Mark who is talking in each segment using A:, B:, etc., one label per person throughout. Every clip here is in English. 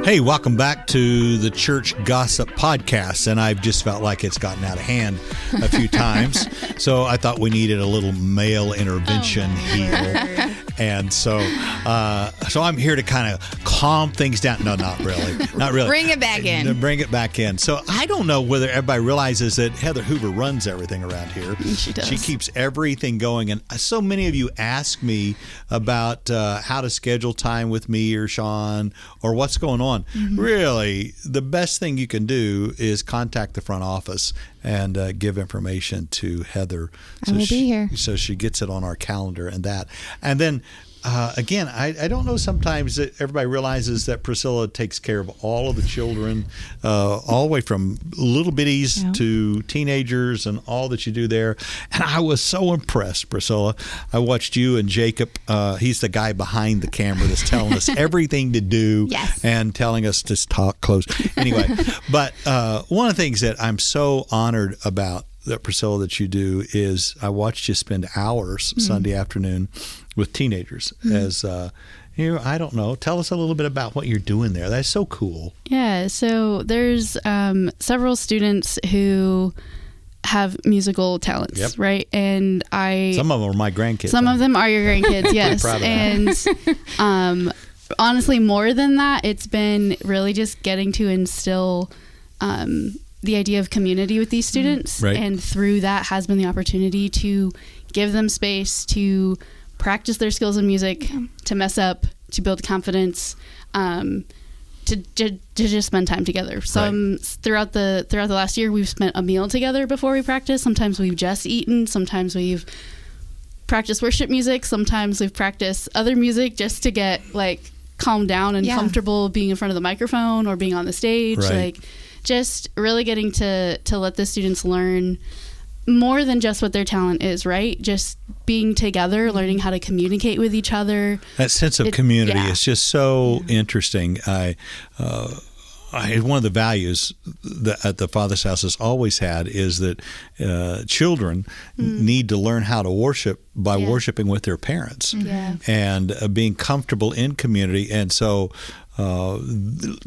A: Hey, welcome back to the Church Gossip Podcast, and I've just felt like it's gotten out of hand a few times, so I thought we needed a little male intervention here, and so I'm here to kind of calm things down. No, not really.
B: Bring it back in.
A: Bring it back in. So I don't know whether everybody realizes that Heather Hoover runs everything around here.
B: She does.
A: She keeps everything going, and so many of you ask me about how to schedule time with me or Sean or what's going on. Mm-hmm. Really, the best thing you can do is contact the front office and give information to Heather.
B: I will be here.
A: So she gets it on our calendar and that. And then, again, I don't know sometimes that everybody realizes that Priscilla takes care of all of the children, all the way from little bitties to teenagers and all that you do there. And I was so impressed, Priscilla. I watched you and Jacob. He's the guy behind the camera that's telling us everything to do and telling us to talk close. Anyway, but one of the things that I'm so honored about that, Priscilla, that you do is I watched you spend hours Sunday afternoon with teenagers as I don't know, tell us a little bit about what you're doing there. That's so cool.
C: Yeah, so there's several students who have musical talents, right? And
A: some of them are my grandkids.
C: Some of them are your grandkids, yes. And honestly, more than that, it's been really just getting to instill the idea of community with these students, and through that has been the opportunity to give them space to practice their skills in music, to mess up, to build confidence, to just spend time together. So throughout the last year, we've spent a meal together before we practice. Sometimes we've just eaten. Sometimes we've practiced worship music. Sometimes we've practiced other music just to get calmed down and comfortable being in front of the microphone or being on the stage. Just really getting to let the students learn more than just what their talent is, right? Just being together, learning how to communicate with each other.
A: That sense of community is just so interesting. I one of the values that at the Father's House has always had is that children need to learn how to worship by worshiping with their parents and being comfortable in community. And so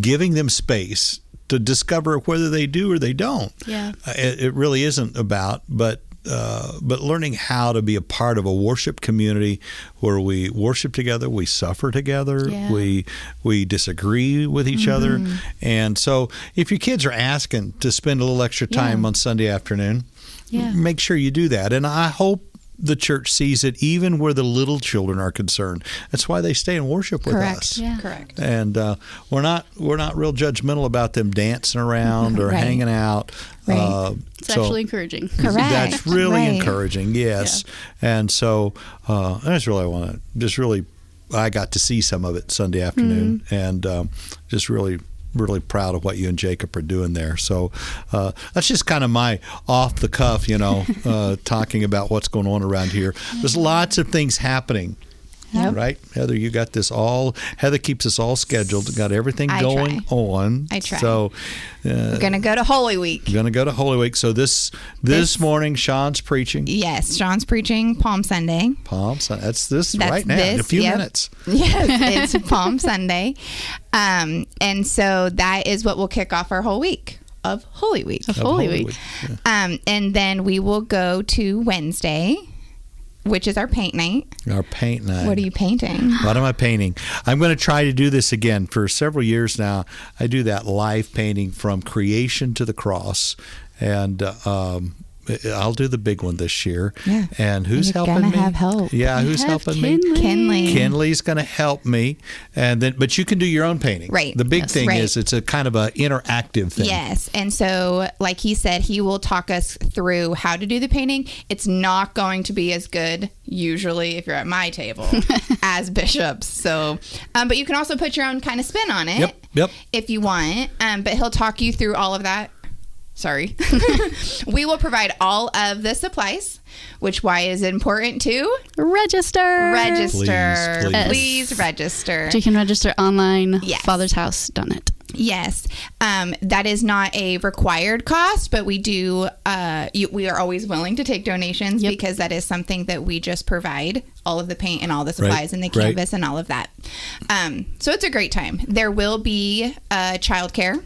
A: giving them space to discover whether they do or they don't. It really isn't about, but learning how to be a part of a worship community where we worship together, we suffer together, we disagree with each other. And so if your kids are asking to spend a little extra time on Sunday afternoon, make sure you do that. And I hope the church sees it even where the little children are concerned. That's why they stay and worship with us.
B: Correct.
A: And we're not real judgmental about them dancing around or hanging out.
C: It's actually encouraging.
B: Correct.
A: That's really encouraging. Yes. And so that's really I got to see some of it Sunday afternoon, and just really proud of what you and Jacob are doing there. So that's just kind of my off the cuff, talking about what's going on around here. There's lots of things happening. Right? Heather, you got this all. Heather keeps us all scheduled. Got everything going on.
B: I try.
A: So
B: we're going to go to Holy Week.
A: So this morning, Sean's preaching.
B: Yes, Sean's preaching Palm Sunday.
A: That's right now in a few minutes.
B: Yes, it's Palm Sunday. And so that is what will kick off our whole week of Holy Week.
A: Yeah.
B: And then we will go to Wednesday, which is our paint night. What are you painting?
A: What am I painting? I'm going to try to do this again. For several years now, I do that live painting from creation to the cross. And I'll do the big one this year. Yeah. And who's helping me?
B: You're going to have help.
A: Yeah, who's helping me?
B: Kinley.
A: Kinley's going to help me. But you can do your own painting.
B: Right.
A: The big thing is it's a kind of an interactive thing.
B: Yes. And so, like he said, he will talk us through how to do the painting. It's not going to be as good, usually, if you're at my table, as Bishop's. So, but you can also put your own kind of spin on it.
A: Yep.
B: If you want. But he'll talk you through all of that. Sorry. We will provide all of the supplies, which why is important to
C: register.
A: Please
B: Please register.
C: You can register online.
B: Yes.
C: Father's House done it.
B: Yes. That is not a required cost, but we do, we are always willing to take donations because that is something that we just provide, all of the paint and all the supplies and the canvas and all of that. So it's a great time. There will be childcare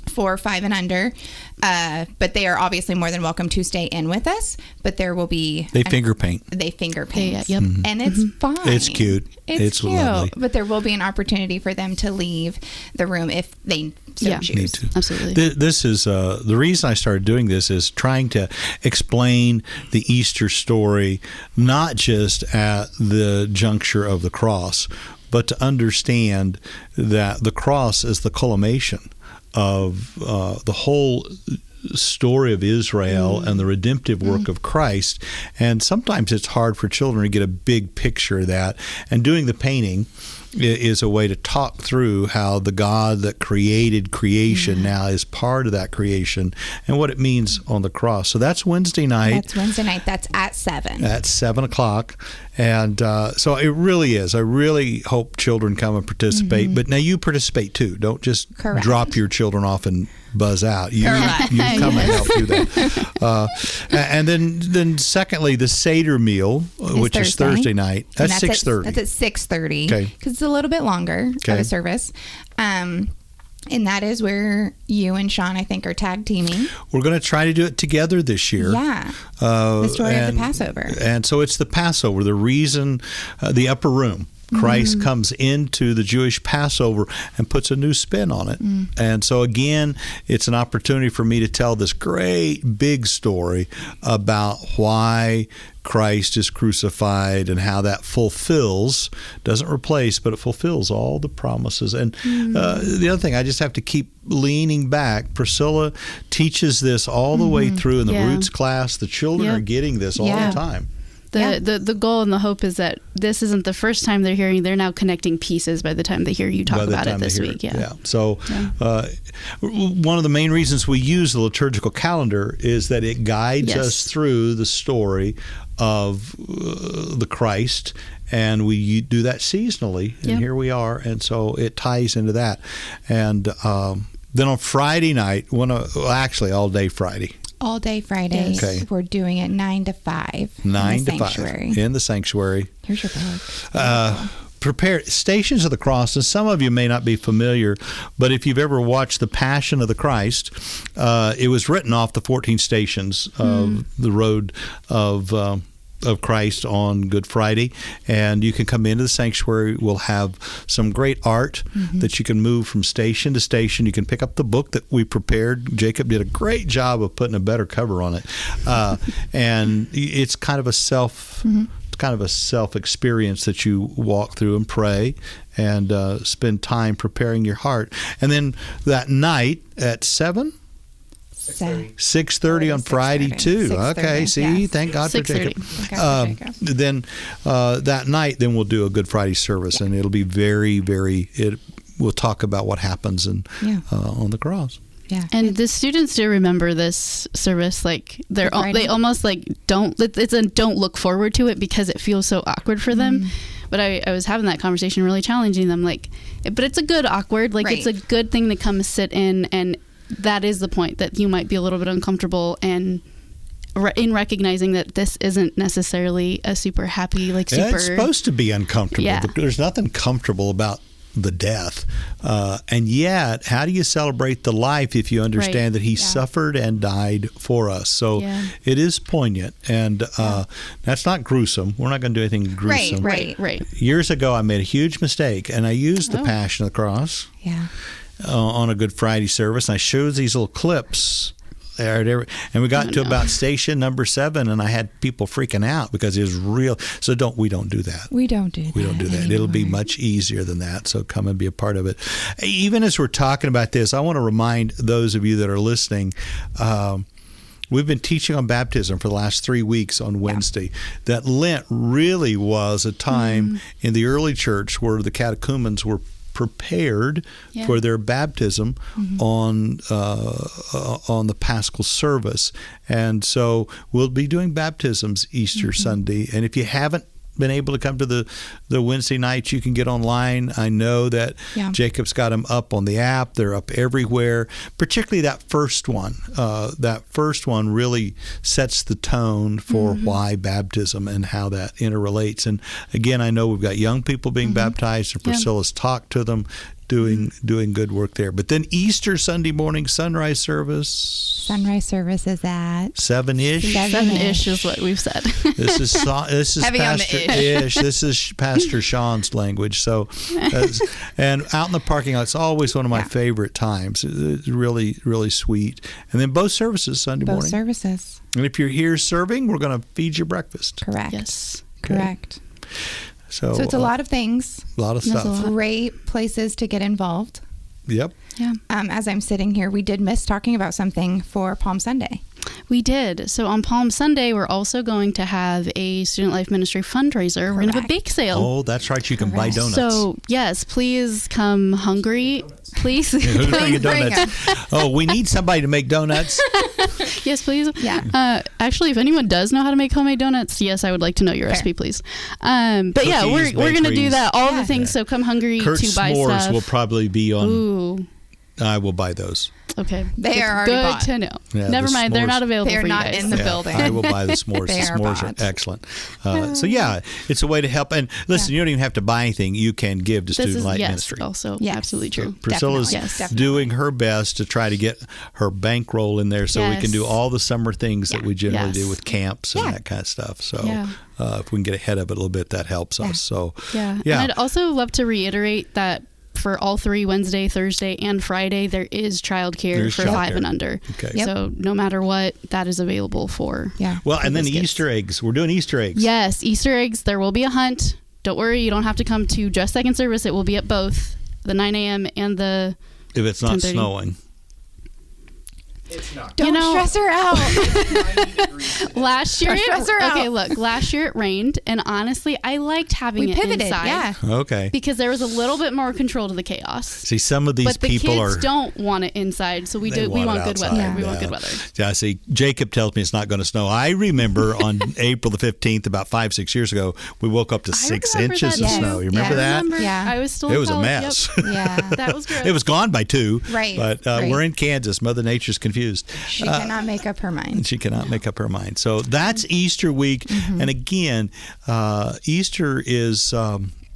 B: for 5 and under, but they are obviously more than welcome to stay in with us. But there will be
A: finger paint.
B: They finger paint,
C: and
B: it's fun.
A: It's cute. It's cute. Lovely.
B: But there will be an opportunity for them to leave the room if they so choose.
A: Me too.
C: Absolutely.
A: This is the reason I started doing this is trying to explain the Easter story, not just at the juncture of the cross, but to understand that the cross is the culmination of the whole story of Israel and the redemptive work of Christ. And sometimes it's hard for children to get a big picture of that. And doing the painting is a way to talk through how the God that created creation now is part of that creation and what it means on the cross. So that's Wednesday night.
B: That's at 7.
A: At 7 o'clock. And so it really is. I really hope children come and participate. But now you participate too. Don't just drop your children off and buzz out. You come and help do that. And then secondly, the Seder meal, which is Thursday night. That's 6:30.
B: That's at 6:30. Okay. Because it's a little bit longer of a service. And that is where you and Sean, I think, are tag teaming. We're
A: going to try to do it together this year.
B: Yeah. The story of the Passover.
A: And so it's the Passover, the reason, the upper room. Christ comes into the Jewish Passover and puts a new spin on it. And so again, it's an opportunity for me to tell this great big story about why Christ is crucified and how that fulfills, doesn't replace, but it fulfills all the promises. And the other thing, I just have to keep leaning back. Priscilla teaches this all the way through in the Roots class. The children are getting this all the time.
C: The goal and the hope is that this isn't the first time they're hearing. They're now connecting pieces by the time they hear you talk about it this week.
A: So one of the main reasons we use the liturgical calendar is that it guides us through the story of the Christ, and we do that seasonally. And here we are, and so it ties into that. And then on Friday night, actually all day Friday.
B: All day Friday.
A: Okay.
B: We're doing it 9 to 5.
A: 9 to 5 in the sanctuary.
B: Here's your bag.
A: Prepare Stations of the Cross, and some of you may not be familiar, but if you've ever watched The Passion of the Christ, it was written off the 14 stations of the road of Christ on Good Friday, and you can come into the sanctuary. We'll have some great art that you can move from station to station. You can pick up the book that we prepared. Jacob did a great job of putting a better cover on it, and it's kind of a self experience that you walk through and pray and spend time preparing your heart. And then that night at 6:30 on Friday too.
B: 6:30,
A: okay, see, thank God for Jacob. Then that night, then we'll do a Good Friday service, and it'll be we'll talk about what happens on the cross.
B: Yeah.
C: And the students do remember this service. Like they almost like don't look forward to it because it feels so awkward for them. But I was having that conversation, really challenging them. Like, but it's a good awkward. Like it's a good thing to come sit in, and that is the point, that you might be a little bit uncomfortable, and in recognizing that this isn't necessarily a super happy, like super.
A: It's supposed to be uncomfortable.
C: Yeah.
A: There's nothing comfortable about the death, and yet how do you celebrate the life if you understand that he suffered and died for us? So it is poignant, and that's not gruesome. We're not going to do anything gruesome.
C: Right.
A: Years ago, I made a huge mistake, and I used the Passion of the Cross on a Good Friday service, and I showed these little clips. And we got to about station number 7, and I had people freaking out because it was real. So we don't do that.
B: We don't do that.
A: We don't do that. Anymore. It'll be much easier than that. So come and be a part of it. Even as we're talking about this, I want to remind those of you that are listening. We've been teaching on baptism for the last 3 weeks on Wednesday. That Lent really was a time in the early church where the catechumens were prepared for their baptism on the Paschal service. And so we'll be doing baptisms Easter Sunday. And if you haven't been able to come to the Wednesday nights, you can get online. I know that Jacob's got them up on the app. They're up everywhere, particularly that first one. That first one really sets the tone for why baptism and how that interrelates. And again, I know we've got young people being baptized, and Priscilla's talked to them, doing good work there. But then Easter Sunday morning sunrise service.
B: Sunrise service is at
A: 7-ish.
C: 7-ish is what we've said.
A: This is
B: Heavy
A: Pastor
B: on the ish.
A: This is Pastor Sean's language. So, and out in the parking lot, it's always one of my favorite times. It's really, really sweet. And then both services Sunday morning.
B: Both services.
A: And if you're here serving, we're going to feed you breakfast.
B: Correct.
C: Yes.
A: Okay.
B: Correct.
A: So
B: it's a lot of things.
A: A lot of stuff.
B: Great places to get involved.
A: Yep.
C: Yeah.
B: As I'm sitting here, we did miss talking about something for Palm Sunday.
C: We did. So on Palm Sunday, we're also going to have a Student Life Ministry fundraiser. We're going to have a bake sale.
A: Oh, that's right. You can buy donuts.
C: So, yes, please come hungry. Please.
A: Who's bringing donuts? Oh, we need somebody to make donuts.
C: Yes, please.
B: Yeah.
C: Actually, if anyone does know how to make homemade donuts, yes, I would like to know your recipe, please. But
A: Cookies,
C: yeah, we're going to do that. All the things. So come hungry
A: Kurt's
C: to buy
A: s'mores
C: stuff.
A: will probably be on.
C: Ooh.
A: I will buy those.
C: Okay.
B: They are already
C: good
B: bought.
C: to know.
A: Yeah,
C: Never
A: the
C: mind. They're
A: s'mores.
C: not available
B: They're
C: for you
B: not
C: guys.
B: in the building.
A: I will buy the s'mores.
B: They
A: The
B: are
A: s'mores
B: bought.
A: are excellent. So yeah, it's a way to help. And listen, you don't even have to buy anything. You can give to Student Life Ministry.
C: Also,
B: Yes.
C: absolutely true.
A: Priscilla's
B: Definitely.
A: doing her best to try to get her bankroll in there so we can do
C: Yes.
A: all the summer things that we generally
C: Yes.
A: do with camps and
B: Yeah.
A: that kind of stuff. So
C: Yeah.
A: if we can get ahead of it a little bit, that helps us. So
C: Yeah.
A: yeah.
C: And I'd also love to reiterate that for all 3, Wednesday, Thursday, and Friday, there is childcare
A: There's
C: for
A: childcare.
C: 5 and under.
A: Okay.
B: Yep.
C: So no matter what, that is available for.
B: Yeah.
A: Well, and then
C: those kids.
A: Easter eggs. We're doing Easter eggs.
C: Yes, Easter eggs. There will be a hunt. Don't worry, you don't have to come to just second service. It will be at both the 9 a.m. and the
A: If it's not
C: 10:30.
A: snowing.
D: It's not.
B: Don't stress her out.
D: 90 degrees today.
C: last year.
B: Don't stress her out.
C: Okay, look, last year it rained, and honestly, I liked having
B: We
C: it
B: pivoted.
C: inside.
B: Yeah.
A: Okay.
C: Because there was a little bit more control to the chaos.
A: See, some of these
C: But the
A: people
C: kids
A: are.
C: don't want it inside, so we
A: They
C: want
A: want it
C: good
A: outside,
C: weather. We
A: yeah.
C: want good weather.
A: Yeah, see, Jacob tells me it's not going to snow. I remember on April the 15th, about 5-6 years ago, we woke up to 6
C: remember
A: inches
C: that
A: of
B: too.
A: snow. You remember
B: Yeah.
A: that?
C: Remember?
B: Yeah.
C: I was still
A: It
C: in
A: was a
C: college.
A: mess.
C: Yep.
B: Yeah.
C: That was gross.
A: It was gone by 2.
B: Right,
A: But
B: right.
A: we're in Kansas. Mother Nature's confused.
B: She cannot make up her mind.
A: She cannot make up her mind. So that's Easter week. And again, Easter is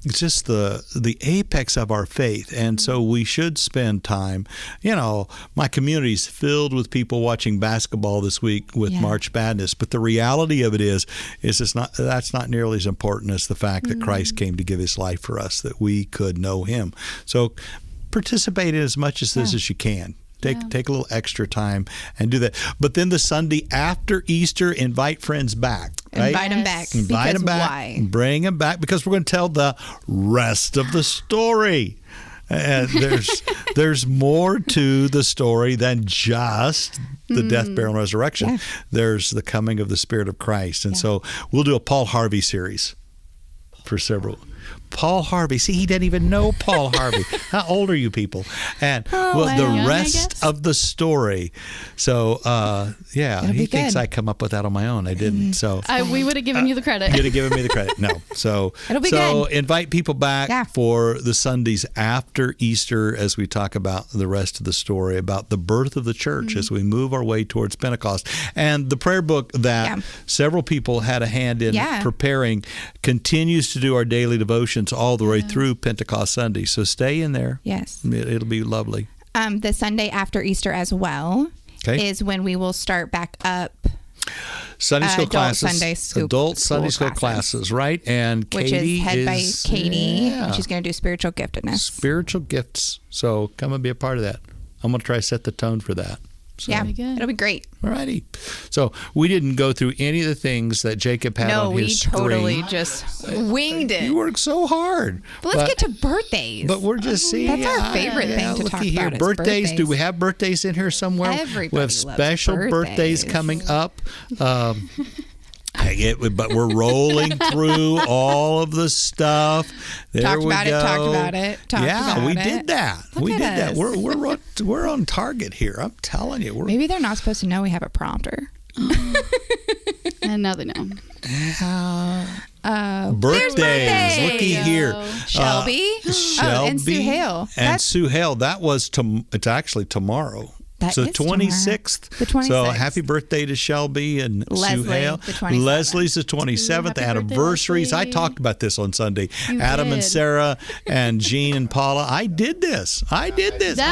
A: it's just the apex of our faith. And so we should spend time. You know, my community's filled with people watching basketball this week with March Madness. But the reality of it is that's not nearly as important as the fact that Christ came to give his life for us, that we could know him. So participate in as much as this as you can. Take a little extra time and do that. But then the Sunday after Easter, invite friends back. Right?
B: Invite them back.
A: Invite
B: Because
A: them back.
B: why?
A: Bring them back because we're going to tell the rest of the story. And there's more to the story than just the death, burial, and resurrection.
B: Yeah.
A: There's the coming of the Spirit of Christ. And so we'll do a Paul Harvey series for several. Paul Harvey. See, he didn't even know Paul Harvey. How old are you people? And
C: young,
A: the
C: I
A: rest
C: guess.
A: of the story. So,
B: It'll
A: he
B: be
A: thinks
B: good.
A: I come up with that on my own. I didn't. So
C: We would have given you the credit.
A: you'd have given me the credit. No. So
B: It'll be
A: so
B: good.
A: invite people back
B: Yeah.
A: for the Sundays after Easter as we talk about the rest of the story, about the birth of the church as we move our way towards Pentecost. And the prayer book that several people had a hand in preparing continues to do our daily devotions all the way through Pentecost Sunday. So stay in there.
B: Yes.
A: It'll be lovely.
B: The Sunday after Easter as well
A: Okay.
B: is when we will start back up,
A: Sunday school
B: adult
A: classes.
B: Sunday school-
A: adult
B: school
A: Sunday school
B: classes.
A: classes, right? And
B: which
A: Katie
B: is head by Katie.
A: Yeah.
B: And she's going to do spiritual giftedness.
A: Spiritual gifts. So come and be a part of that. I'm going to try to set the tone for that. So,
B: Yeah.
C: Very good.
B: It'll be great.
A: Alrighty. So we didn't go through any of the things that Jacob had
B: No,
A: on
B: we
A: his
B: totally
A: screen.
B: just winged it.
A: You worked so hard.
B: But let's get to birthdays.
A: But we're just seeing.
B: That's our favorite thing to
A: looky
B: talk
A: here.
B: about is
A: Birthdays. Do
B: birthdays.
A: we have birthdays in here somewhere?
B: Everybody
A: we have
B: loves
A: special birthdays
B: birthdays.
A: coming up. But we're rolling through all of the stuff. There
B: Talked
A: we
B: about
A: go.
B: it, talked about it, talked
A: yeah,
B: about
A: we
B: it.
A: did that.
B: Look
A: we
B: at
A: did that.
B: us.
A: We're on target here. I'm telling you.
B: Maybe they're not supposed to know we have a prompter.
C: And now they know.
A: Birthdays. Looky here.
B: Shelby.
A: Shelby.
B: And Sue Hale.
A: And Sue Hale. That was, it's actually tomorrow. So
B: is
A: 26th.
B: The 26th.
A: So happy birthday to Shelby and
B: Leslie,
A: Sue Hale.
B: the 27th.
A: Leslie's the 27th.
C: Happy
A: Anniversaries.
C: birthday,
A: I talked about this on Sunday.
C: You
A: Adam
C: did.
A: and Sarah and Jean and Paula. I did this.
C: That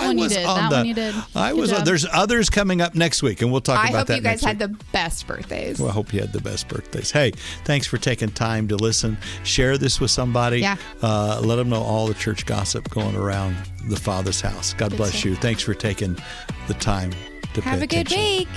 C: one you did.
A: I
C: Good
A: was.
C: job.
A: There's others coming up next week, and we'll talk
B: I
A: about
B: hope
A: that
B: you guys
A: next
B: had
A: week.
B: the best birthdays.
A: Well, I hope you had the best birthdays. Hey, thanks for taking time to listen. Share this with somebody.
B: Yeah.
A: Let them know all the church gossip going around the Father's house. God bless you. Thanks for taking the time to pay
B: Have a good
A: attention.
B: week.